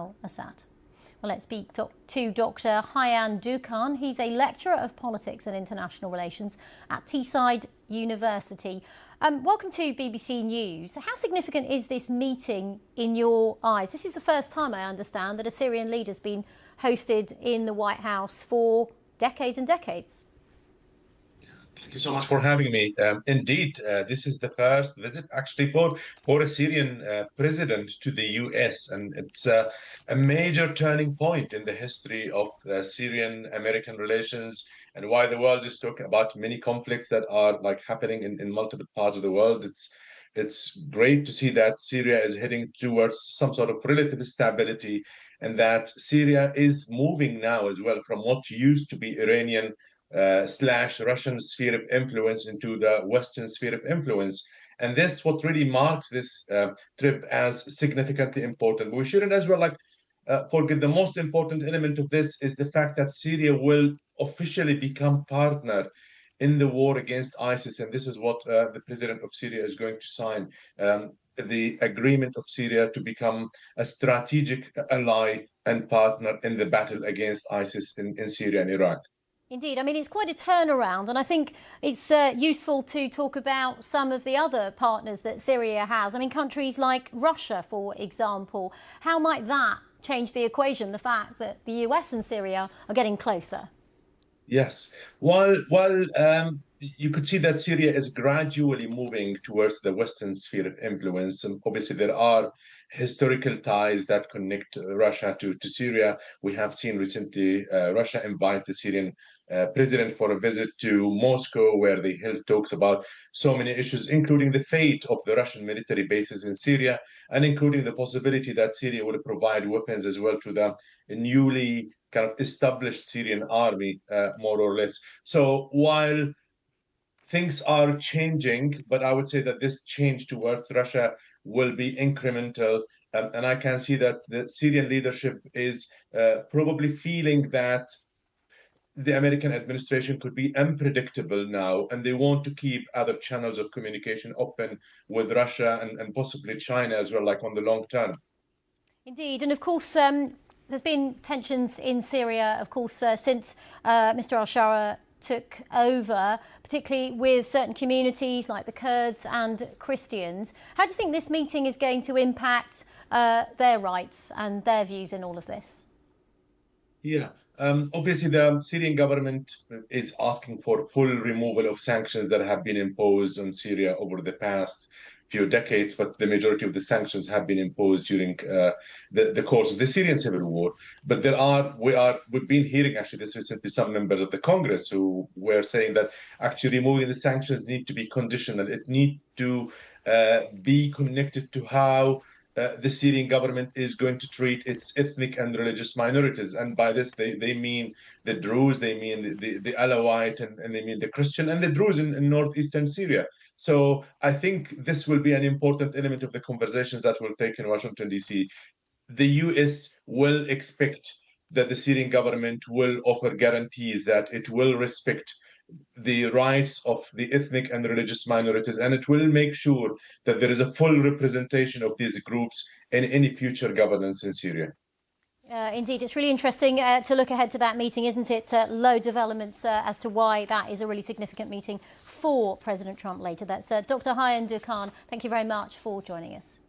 al-Assad. Well, let's speak to Dr. Haian Dukhan. He's a lecturer of politics and international relations at Teesside University. Welcome to BBC News. How significant is this meeting in your eyes? This is the first time, I understand, that a Syrian leader's been hosted in the White House for decades and decades. Thank you so much for having me. Indeed, this is the first visit actually for a Syrian president to the US, and it's a major turning point in the history of Syrian-American relations and why the world is talking about many conflicts that are happening in multiple parts of the world. It's great to see that Syria is heading towards some sort of relative stability, and that Syria is moving now as well from what used to be Iranian / Russian sphere of influence into the Western sphere of influence. And this what really marks this trip as significantly important. We shouldn't as well forget the most important element of this is the fact that Syria will officially become partner in the war against ISIS. And this is what the president of Syria is going to sign. The agreement of Syria to become a strategic ally and partner in the battle against ISIS in Syria and Iraq. Indeed. I mean, it's quite a turnaround, and I think it's useful to talk about some of the other partners that Syria has. I mean, countries like Russia, for example. How might that change the equation, the fact that the US and Syria are getting closer? Yes. You could see that Syria is gradually moving towards the Western sphere of influence. And obviously, there are historical ties that connect Russia to Syria. We have seen recently Russia invite the Syrian president for a visit to Moscow, where they held talks about so many issues, including the fate of the Russian military bases in Syria, and including the possibility that Syria would provide weapons as well to the newly kind of established Syrian army, more or less. So while things are changing, but I would say that this change towards Russia will be incremental. And I can see that the Syrian leadership is probably feeling that the American administration could be unpredictable now, and they want to keep other channels of communication open with Russia and possibly China as well, like on the long term. Indeed. And of course, there's been tensions in Syria, of course, since Mr. al-Shara took over, particularly with certain communities like the Kurds and Christians. How do you think this meeting is going to impact their rights and their views in all of this? Yeah. Obviously, the Syrian government is asking for full removal of sanctions that have been imposed on Syria over the past few decades, but the majority of the sanctions have been imposed during the course of the Syrian civil war. But we've been hearing actually this recently some members of the Congress who were saying that actually removing the sanctions need to be conditional. It need to be connected to how the Syrian government is going to treat its ethnic and religious minorities. And by this, they mean the Druze, they mean the Alawite, and they mean the Christian and the Druze in northeastern Syria. So I think this will be an important element of the conversations that will take in Washington, D.C. The U.S. will expect that the Syrian government will offer guarantees that it will respect the rights of the ethnic and religious minorities, and it will make sure that there is a full representation of these groups in any future governance in Syria. Indeed, it's really interesting to look ahead to that meeting, isn't it? Loads of elements as to why that is a really significant meeting for President Trump later. That's Dr. Haian Dukhan. Thank you very much for joining us.